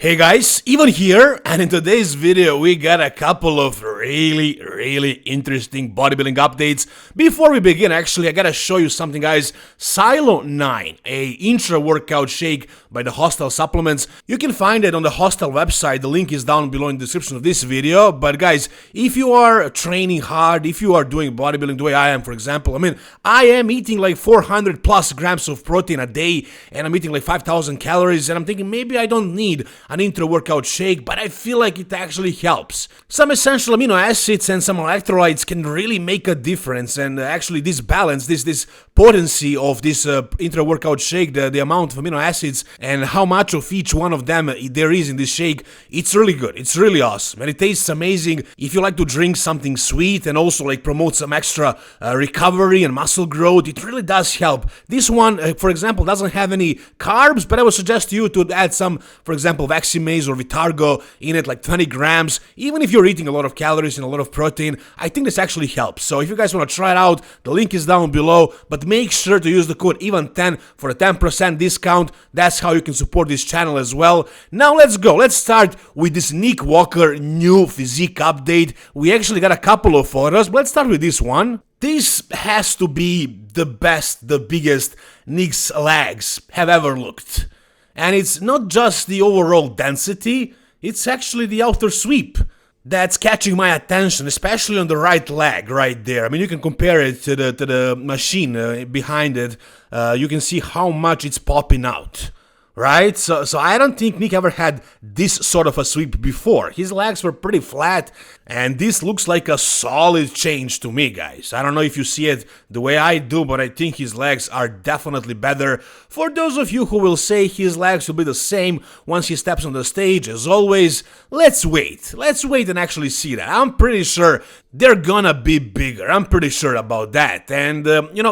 Hey guys, Ivan here, and in today's video we got a couple of really interesting bodybuilding updates. Before we begin, actually, I gotta show you something, guys. Silo 9, a intra-workout shake by the Hostile Supplements. You can find it on the Hostile website. The link is down below in the description of this video. But guys, if you are training hard, if you are doing bodybuilding the way I am, for example, I am eating like 400 plus grams of protein a day, and I'm eating like 5,000 calories, and I'm thinking maybe I don't need an intra-workout shake, but I feel like it actually helps. Some essential amino acids and some electrolytes can really make a difference, and actually this balance, this potency of this intra-workout shake, the amount of amino acids and how much of each one of them there is in this shake, it's really good, it's really awesome, and it tastes amazing. If you like to drink something sweet and also like promote some extra recovery and muscle growth, it really does help. This one, for example, doesn't have any carbs, but I would suggest you to add some, for example, Vaximase or Vitargo in it, like 20 grams. Even if you're eating a lot of calories and a lot of protein, I think this actually helps. So if you guys want to try it out, the link is down below, but make sure to use the code EVAN10 for a 10% discount. That's how you can support this channel as well. Now let's go. Let's start with this Nick Walker new physique update. We actually got a couple of photos, but let's start with this one. This has to be the best, the biggest Nick's legs have ever looked. And it's not just the overall density, it's actually the outer sweep that's catching my attention, especially on the right leg right there. You can compare it to the machine behind it. You can see how much it's popping out. Right? So I don't think Nick ever had this sort of a sweep before. His legs were pretty flat, and this looks like a solid change to me, guys. I don't know if you see it the way I do, but I think his legs are definitely better. For those of you who will say his legs will be the same once he steps on the stage, as always, let's wait. Let's wait and actually see that. I'm pretty sure they're gonna be bigger. I'm pretty sure about that. And,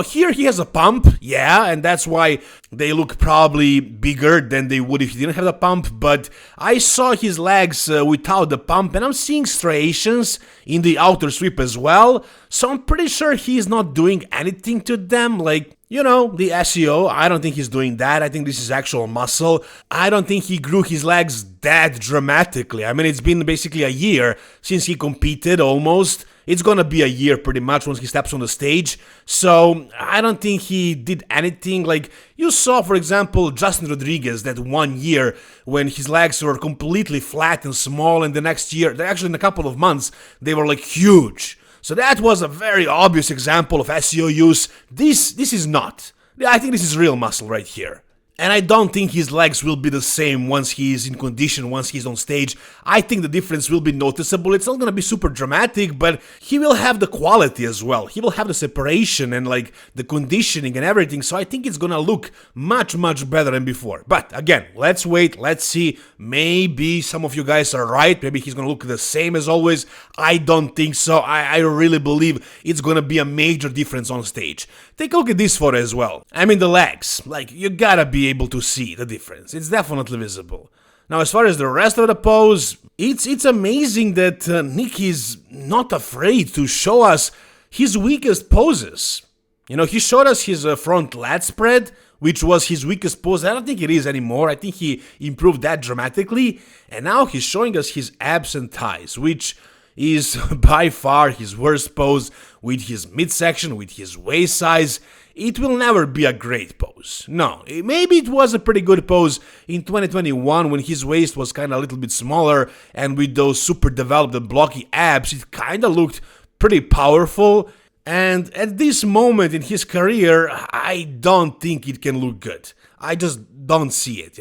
here he has a pump, yeah, and that's why they look probably bigger than they would if he didn't have the pump, but I saw his legs without the pump, and I'm seeing striations in the outer sweep as well, so I'm pretty sure he's not doing anything to them, like, the SEO. I don't think he's doing that. I think this is actual muscle. I don't think he grew his legs that dramatically. It's been basically a year since he competed, almost. It's gonna be a year pretty much once he steps on the stage, so I don't think he did anything. Like you saw, for example, Justin Rodriguez that 1 year when his legs were completely flat and small, and the next year, actually in a couple of months, they were like huge. So that was a very obvious example of SEO use. This is not. I think this is real muscle right here. And I don't think his legs will be the same once he's in condition, once he's on stage. I think the difference will be noticeable. It's not gonna be super dramatic, but he will have the quality as well. He will have the separation and like the conditioning and everything, so I think it's gonna look much better than before. But again, let's wait, let's see. Maybe some of you guys are right. Maybe he's gonna look the same as always. I don't think so. I really believe it's gonna be a major difference on stage. Take a look at this photo as well. The legs. Like, you gotta be able to see the difference. It's definitely visible. Now, as far as the rest of the pose, it's amazing that Nick is not afraid to show us his weakest poses. He showed us his front lat spread, which was his weakest pose. I don't think it is anymore. I think he improved that dramatically. And now he's showing us his abs and thighs, which is by far his worst pose with his midsection, with his waist size. It will never be a great pose. No, maybe it was a pretty good pose in 2021 when his waist was kind of a little bit smaller, and with those super developed and blocky abs, it kind of looked pretty powerful. And at this moment in his career, I don't think it can look good. I just don't see it,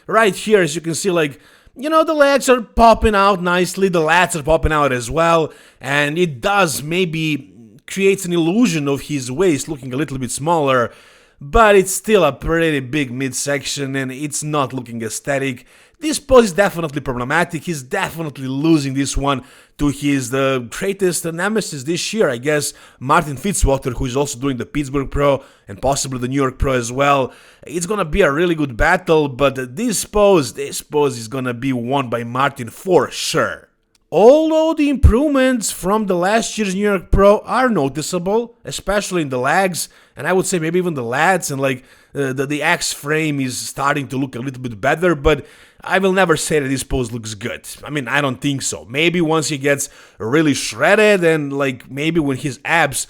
right here, as you can see, like, the legs are popping out nicely, the lats are popping out as well, and it does maybe creates an illusion of his waist looking a little bit smaller, but it's still a pretty big midsection and it's not looking aesthetic. This pose is definitely problematic. He's definitely losing this one to the greatest nemesis this year, I guess, Martin Fitzwater, who is also doing the Pittsburgh Pro and possibly the New York Pro as well. It's gonna be a really good battle, but this pose is gonna be won by Martin for sure. Although the improvements from the last year's New York Pro are noticeable, especially in the legs, and I would say maybe even the lats, and like the X frame is starting to look a little bit better, but I will never say that this pose looks good. I mean, I don't think so. Maybe once he gets really shredded and like maybe when his abs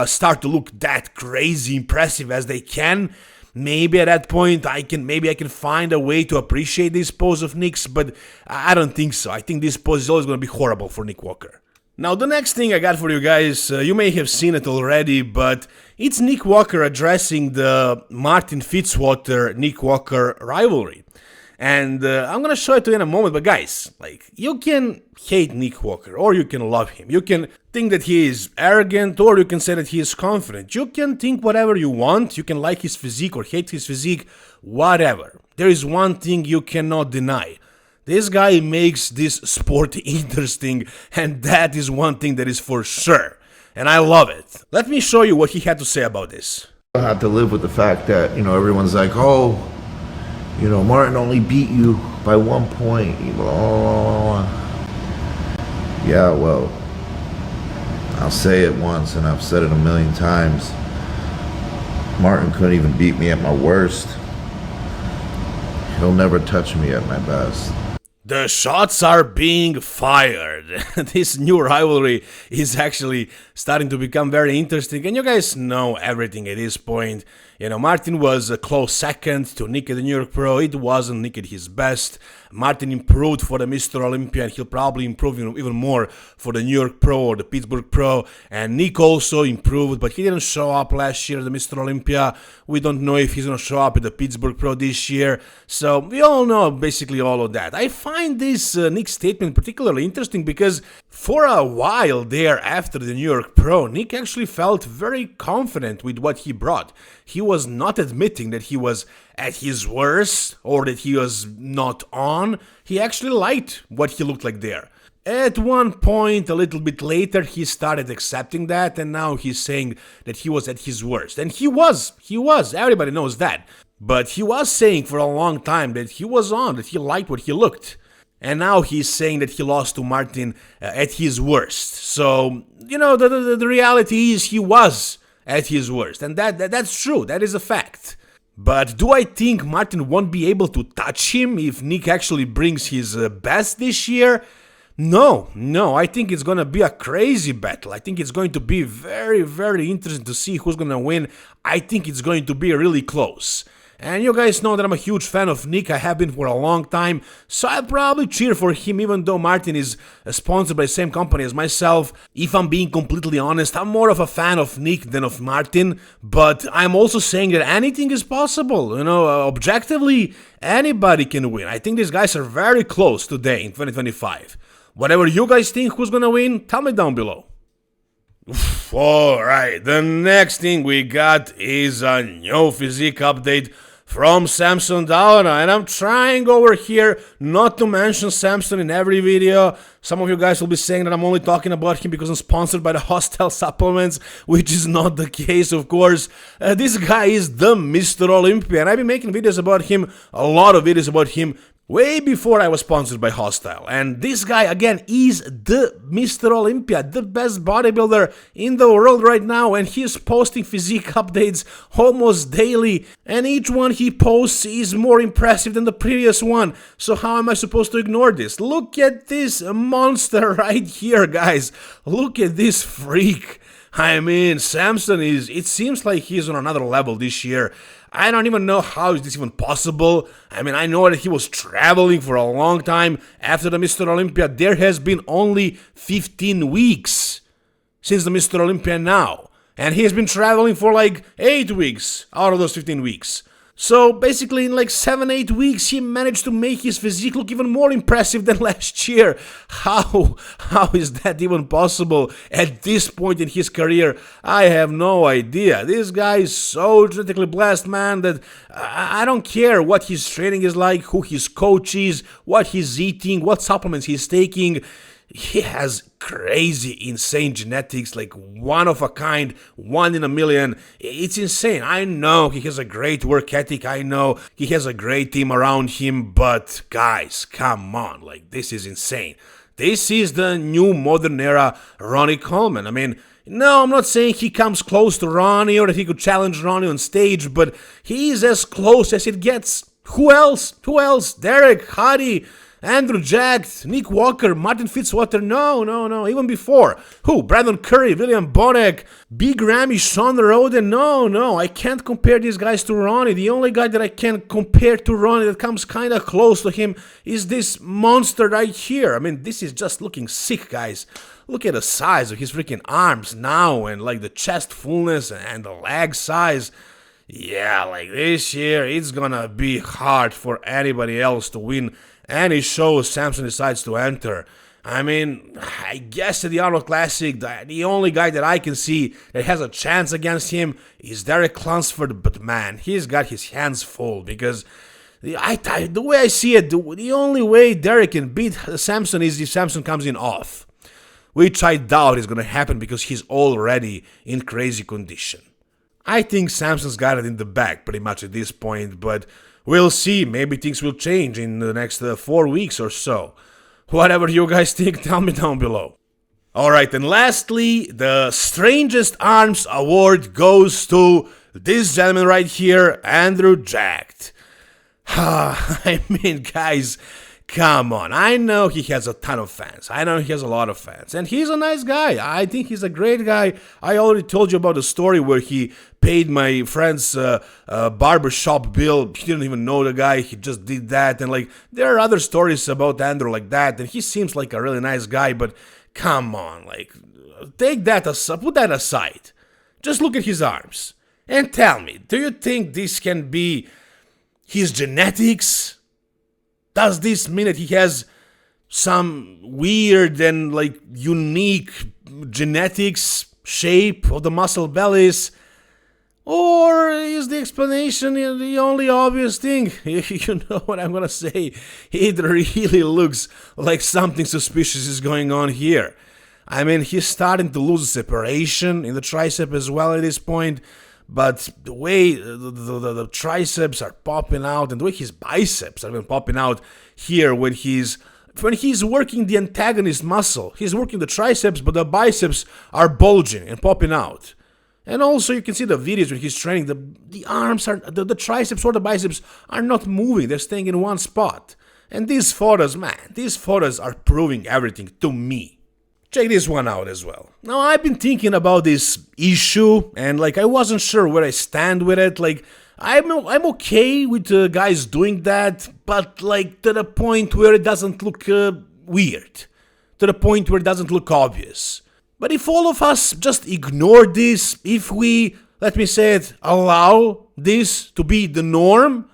start to look that crazy impressive as they can, maybe at that point I can find a way to appreciate this pose of Nick's, but I don't think so. I think this pose is always going to be horrible for Nick Walker. Now the next thing I got for you guys, you may have seen it already, but it's Nick Walker addressing the Martin Fitzwater-Nick Walker rivalry. And I'm gonna show it to you in a moment, but guys, like, you can hate Nick Walker, or you can love him. You can think that he is arrogant, or you can say that he is confident. You can think whatever you want, you can like his physique or hate his physique, whatever. There is one thing you cannot deny. This guy makes this sport interesting, and that is one thing that is for sure. And I love it. Let me show you what he had to say about this. I have to live with the fact that, everyone's like, oh, Martin only beat you by 1 point. Yeah, well, I'll say it once, and I've said it a million times. Martin couldn't even beat me at my worst. He'll never touch me at my best. The shots are being fired. This new rivalry is actually starting to become very interesting, and you guys know everything at this point. Martin was a close second to Nick at the New York Pro. It wasn't Nick at his best. Martin improved for the Mr. Olympia, and he'll probably improve even more for the New York Pro or the Pittsburgh Pro. And Nick also improved, but he didn't show up last year at the Mr. Olympia. We don't know if he's going to show up at the Pittsburgh Pro this year. So we all know basically all of that. I find this Nick statement particularly interesting because for a while there after the New York Pro, Nick actually felt very confident with what he brought. He was not admitting that he was at his worst or that he was not on. He actually liked what he looked like there. At one point, a little bit later, he started accepting that, and now he's saying that he was at his worst. And he was, everybody knows that. But he was saying for a long time that he was on, that he liked what he looked. And now he's saying that he lost to Martin at his worst. So, the reality is he was at his worst. And that's true, that is a fact. But do I think Martin won't be able to touch him if Nick actually brings his best this year? No, I think it's gonna be a crazy battle. I think it's going to be very, very interesting to see who's gonna win. I think it's going to be really close. And you guys know that I'm a huge fan of Nick, I have been for a long time, so I'll probably cheer for him even though Martin is sponsored by the same company as myself. If I'm being completely honest, I'm more of a fan of Nick than of Martin, but I'm also saying that anything is possible. Objectively, anybody can win. I think these guys are very close today in 2025. Whatever you guys think who's gonna win, tell me down below. Alright, the next thing we got is a new physique update from Samson, and I'm trying over here not to mention Samson in every video. Some of you guys will be saying that I'm only talking about him because I'm sponsored by the Hostile Supplements, which is not the case, of course. This guy is the Mr. Olympia, and I've been making videos about him, a lot of videos about him, way before I was sponsored by Hostile. And this guy, again, is the Mr. Olympia, the best bodybuilder in the world right now, and he is posting physique updates almost daily, and each one he posts is more impressive than the previous one. So how am I supposed to ignore this? Look at this monster right here, guys. Look at this freak. I mean, Samson it seems like he's on another level this year. I don't even know how is this even possible. I mean, I know that he was traveling for a long time after the Mr. Olympia. There has been only 15 weeks since the Mr. Olympia now. And he has been traveling for like 8 weeks out of those 15 weeks. So basically in like 7-8 weeks he managed to make his physique look even more impressive than last year. How is that even possible at this point in his career? I have no idea. This guy is so genetically blessed, man, that I don't care what his training is like, who his coach is, what he's eating, what supplements he's taking. He has crazy, insane genetics, like one of a kind, 1 in a million. It's insane. I know he has a great work ethic. I know he has a great team around him, but guys, come on, like this is insane. This is the new modern era Ronnie Coleman. I mean, no, I'm not saying he comes close to Ronnie or that he could challenge Ronnie on stage, but he's as close as it gets. Who else? Who else? Derek, Hardy, Andrew Jack, Nick Walker, Martin Fitzwater, no, even before. Who? Brandon Curry, William Bonek, Big Ramy, Sean Roden, no, I can't compare these guys to Ronnie. The only guy that I can compare to Ronnie that comes kind of close to him is this monster right here. I mean, this is just looking sick, guys. Look at the size of his freaking arms now, and like the chest fullness and the leg size. Yeah, like this year, it's gonna be hard for anybody else to win any show Samson decides to enter. I mean, I guess at the Arnold Classic, the only guy that I can see that has a chance against him is Derek Lunsford, but man, he's got his hands full because the way I see it, the only way Derek can beat Samson is if Samson comes in off, which I doubt is going to happen because he's already in crazy condition. I think Samson's got it in the bag pretty much at this point, but we'll see. Maybe things will change in the next 4 weeks or so. Whatever you guys think, tell me down below. Alright, and lastly, the Strangest Arms Award goes to this gentleman right here, Andrew Jack. I mean, guys, come on. I know he has a ton of fans. I know he has a lot of fans. And he's a nice guy. I think he's a great guy. I already told you about the story where he paid my friend's barbershop bill. He didn't even know the guy. He just did that. And like, there are other stories about Andrew like that. And he seems like a really nice guy. But come on, like, take that aside. Put that aside. Just look at his arms. And tell me, do you think this can be his genetics? Does this mean that he has some weird and like unique genetics, shape of the muscle bellies? Or is the explanation the only obvious thing? You know what I'm gonna say? It really looks like something suspicious is going on here. I mean, he's starting to lose separation in the tricep as well at this point. But the way the triceps are popping out and the way his biceps are even popping out here when he's working the antagonist muscle, he's working the triceps, but the biceps are bulging and popping out. And also you can see the videos when he's training, the arms are, the triceps or the biceps are not moving, they're staying in one spot. And these photos, man, these photos are proving everything to me. Check this one out as well. Now, I've been thinking about this issue, and like I wasn't sure where I stand with it. Like, I'm okay with guys doing that, but like to the point where it doesn't look weird, to the point where it doesn't look obvious. But if all of us just ignore this, if we, let me say it, allow this to be the norm,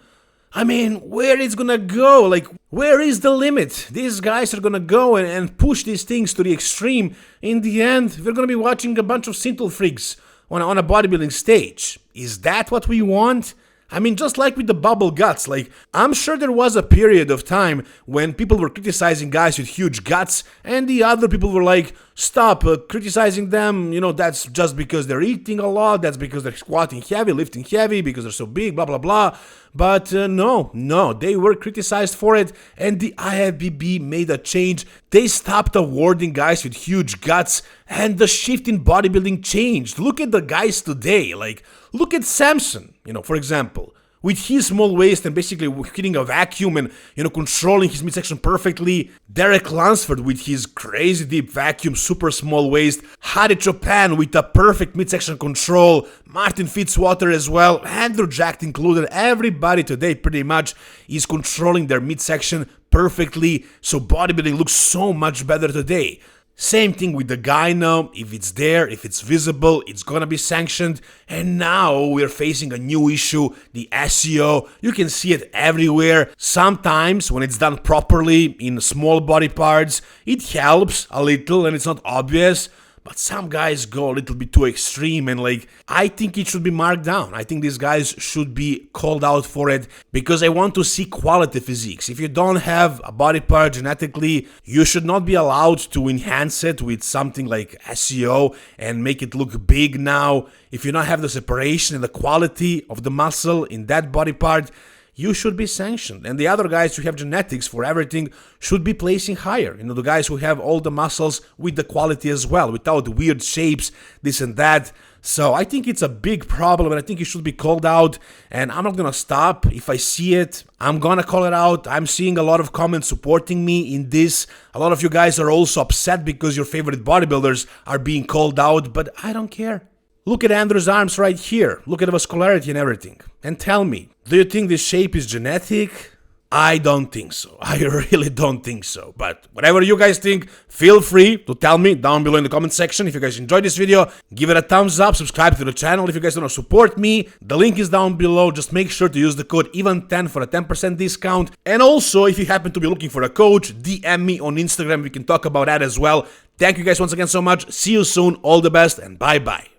I mean, where it's gonna go? Like, where is the limit? These guys are gonna go and push these things to the extreme. In the end, we're gonna be watching a bunch of simple freaks on a bodybuilding stage. Is that what we want? I mean, just like with the bubble guts, like, I'm sure there was a period of time when people were criticizing guys with huge guts, and the other people were like, stop criticizing them, you know, that's just because they're eating a lot, that's because they're squatting heavy, lifting heavy, because they're so big, blah, blah, blah. But no, they were criticized for it, and the IFBB made a change. They stopped awarding guys with huge guts, and the shift in bodybuilding changed. Look at the guys today, like, look at Samson, you know, for example, with his small waist and basically hitting a vacuum and, you know, controlling his midsection perfectly. Derek Lunsford with his crazy deep vacuum, super small waist. Hardy Chopin with a perfect midsection control. Martin Fitzwater as well. Andrew Jack included. Everybody today pretty much is controlling their midsection perfectly. So bodybuilding looks so much better today. Same thing with the guy now. If it's there, if it's visible, it's gonna be sanctioned. And now we're facing a new issue, the SEO. You can see it everywhere. Sometimes when it's done properly in small body parts, it helps a little and it's not obvious. But some guys go a little bit too extreme, and like, I think it should be marked down. I think these guys should be called out for it, because I want to see quality physiques. If you don't have a body part genetically, you should not be allowed to enhance it with something like SEO and make it look big now. If you don't have the separation and the quality of the muscle in that body part, you should be sanctioned. And the other guys who have genetics for everything should be placing higher. The guys who have all the muscles with the quality as well, without weird shapes, this and that. So I think it's a big problem, and I think it should be called out, and I'm not gonna stop. If I see it, I'm gonna call it out. I'm seeing a lot of comments supporting me in this. A lot of you guys are also upset because your favorite bodybuilders are being called out, but I don't care. Look at Andrew's arms right here. Look at the vascularity and everything. And tell me, do you think this shape is genetic? I don't think so. I really don't think so. But whatever you guys think, feel free to tell me down below in the comment section. If you guys enjoyed this video, give it a thumbs up, subscribe to the channel. If you guys want to support me, the link is down below. Just make sure to use the code EVEN10 for a 10% discount. And also, if you happen to be looking for a coach, DM me on Instagram. We can talk about that as well. Thank you guys once again so much. See you soon. All the best and bye-bye.